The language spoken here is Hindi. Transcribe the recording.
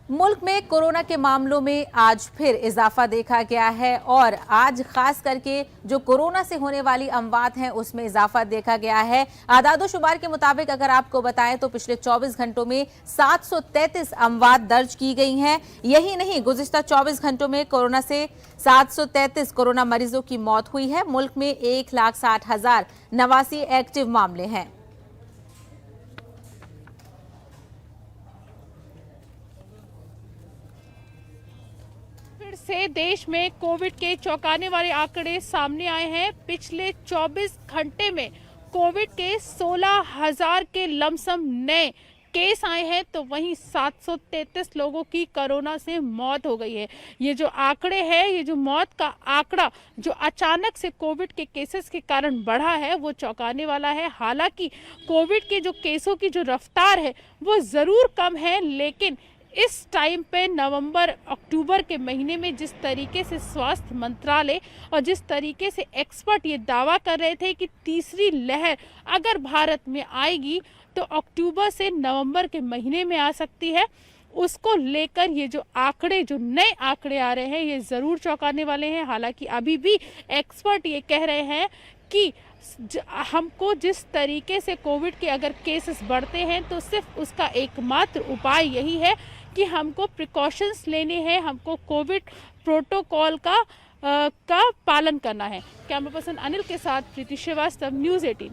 मुल्क में कोरोना के मामलों में आज फिर इजाफा देखा गया है और आज खास करके जो कोरोना से होने वाली अमवात हैं उसमें इजाफा देखा गया है। आदादोशुमार के मुताबिक अगर आपको बताएं तो पिछले 24 घंटों में 733 अमवात दर्ज की गई हैं। यही नहीं, गुज़िश्ता 24 घंटों में कोरोना से 733 कोरोना मरीजों की मौत हुई है। मुल्क में 1,60,089 एक्टिव मामले हैं। फिर से देश में कोविड के चौंकाने वाले आंकड़े सामने आए हैं। पिछले 24 घंटे में कोविड के 16,000 के लमसम नए केस आए हैं, तो वहीं 733 लोगों की कोरोना से मौत हो गई है। ये जो आंकड़े हैं, ये जो मौत का आंकड़ा जो अचानक से कोविड के केसेस के कारण बढ़ा है, वो चौंकाने वाला है। हालांकि कोविड के जो केसों की जो रफ्तार है वो ज़रूर कम है, लेकिन इस टाइम पे नवंबर अक्टूबर के महीने में जिस तरीके से स्वास्थ्य मंत्रालय और जिस तरीके से एक्सपर्ट ये दावा कर रहे थे कि तीसरी लहर अगर भारत में आएगी तो अक्टूबर से नवंबर के महीने में आ सकती है, उसको लेकर ये जो आंकड़े, जो नए आंकड़े आ रहे हैं, ये ज़रूर चौंकाने वाले हैं। हालांकि अभी भी एक्सपर्ट ये कह रहे हैं कि हमको जिस तरीके से कोविड के अगर केसेस बढ़ते हैं तो सिर्फ उसका एकमात्र उपाय यही है कि हमको प्रिकॉशंस लेने हैं, हमको कोविड प्रोटोकॉल का पालन करना है। कैमरा पर्सन अनिल के साथ प्रीति श्रीवास्तव, न्यूज़ 18।